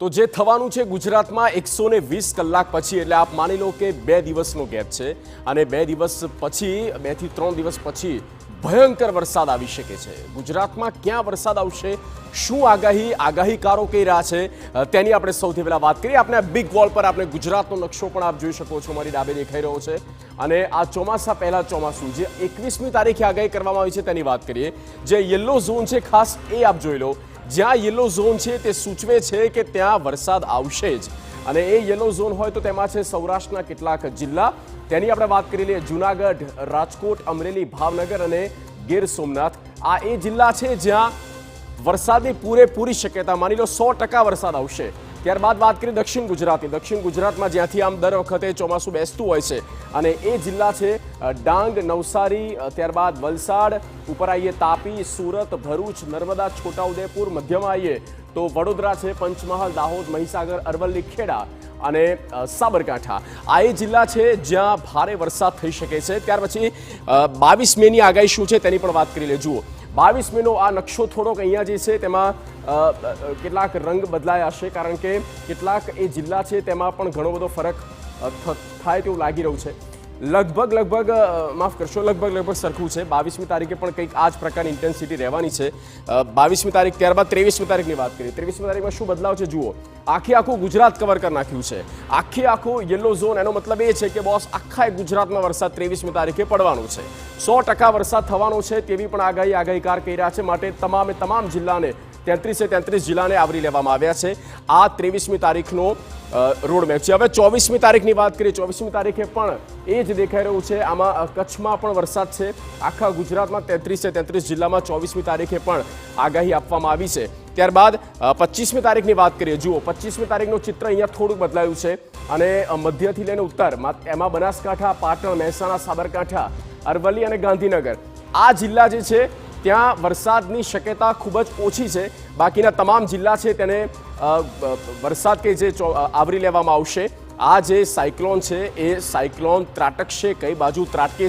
તો જે થવાનું છે ગુજરાતમાં 120 કલાક પછી, એટલે આપ માની લો કે 2 દિવસનો ગેપ છે અને 2 દિવસ પછી, 2 થી 3 દિવસ પછી ભયંકર વરસાદ આવી શકે છે। ગુજરાતમાં ક્યાં વરસાદ આવશે, શું આગાહીકારો કહી રહ્યા છે, તેની આપણે સૌથી પહેલા વાત કરીએ। આપણે બિગ વોલ પર આપણે ગુજરાતનો નકશો પણ આપ જોઈ શકો છો, મારી ડાબે દેખાઈ રહ્યો છે અને આ ચોમાસા પહેલા ચોમાસું જે 21મી તારીખે આગાહી કરવામાં આવી છે તેની વાત કરીએ। જે યલો ઝોન છે ખાસ એ આપ જોઈ લો, જ્યાં યલો ઝોન છે તે સૂચવે છે કે ત્યાં વરસાદ આવશે જ અને એ યલો ઝોન હોય તો તેમાં છે સૌરાષ્ટ્રના કેટલાક જિલ્લા। તેની આપણે વાત કરી લઈએ, જૂનાગઢ, રાજકોટ, અમરેલી, ભાવનગર અને ગીર સોમનાથ આ એ જિલ્લા છે જ્યાં વરસાદની પૂરેપૂરી શક્યતા, માની લો 100% વરસાદ આવશે। ત્યારબાદ વાત કરીએ દક્ષિણ ગુજરાતની। દક્ષિણ ગુજરાતમાં જ્યાંથી આમ દર વખતે ચોમાસું બેસતું હોય છે અને એ જિલ્લા છે ડાંગ, નવસારી, ત્યારબાદ વલસાડ, ઉપર આવીએ તાપી, સુરત, ભરૂચ, નર્મદા, છોટાઉદેપુર, મધ્યમાં આવીએ તો વડોદરા છે, પંચમહાલ, દાહોદ, મહીસાગર, અરવલ્લી, ખેડા અને સાબરકાંઠા આ એ જિલ્લા છે જ્યાં ભારે વરસાદ થઈ શકે છે। ત્યાર પછી 22 મેની આગાહી શું છે તેની પણ વાત કરી લે। જુઓ 22 મેનો આ નકશો થોડોક અહીંયા જે છે તેમાં કેટલાક રંગ બદલાયા હશે, કારણ કે કેટલાક એ જિલ્લા છે તેમાં પણ ઘણો બધો ફરક થાય તેવું લાગી રહ્યું છે। લગભગ માફ કરશો, લગભગ સરખું છે। 22મી તારીખે પણ કંઈક આ જ પ્રકારની ઇન્ટેન્સિટી રહેવાની છે। 22મી તારીખ, ત્યારબાદ 23મી તારીખની વાત કરીએ। 23મી તારીખમાં શું બદલાવ છે જુઓ, આખું ગુજરાત કવર કરી નાખ્યું છે। આખું યલો ઝોન, એનો મતલબ એ છે કે બોસ આખા ગુજરાતમાં વરસાદ 23મી તારીખે પડવાનો છે। 100% વરસાદ થવાનો છે તેવી પણ આગાહીકાર કહી રહ્યા છે। માટે તમામ જિલ્લાને 33 જિલ્લાને આવરી લેવામાં આવ્યા છે। આ 23મી તારીખનો રોડમેપ છે। હવે 24મી તારીખની વાત કરીએ। 24મી તારીખે પણ એ જ દેખાઈ રહ્યું છે। આમાં કચ્છમાં પણ વરસાદ છે, આખા ગુજરાતમાં 33 જિલ્લામાં 24મી તારીખે પણ આગાહી આપવામાં આવી છે। ત્યારબાદ 25મી તારીખની વાત કરીએ। જુઓ 25મી તારીખનું ચિત્ર અહીંયા થોડુંક બદલાયું છે અને મધ્યથી લઈને ઉત્તર, એમાં બનાસકાંઠા, પાટણ, મહેસાણા, સાબરકાંઠા, અરવલ્લી અને ગાંધીનગર આ જિલ્લા જે છે ત્યાં વરસાદની શક્યતા ખૂબ જ ઓછી છે। બાકીના તમામ જિલ્લા છે તેને વરસાદ કે જે આવરી લેવામાં આવશે। આ જે સાયક્લોન છે એ સાયક્લોન ત્રાટકશે, કઈ બાજુ ત્રાટકે છે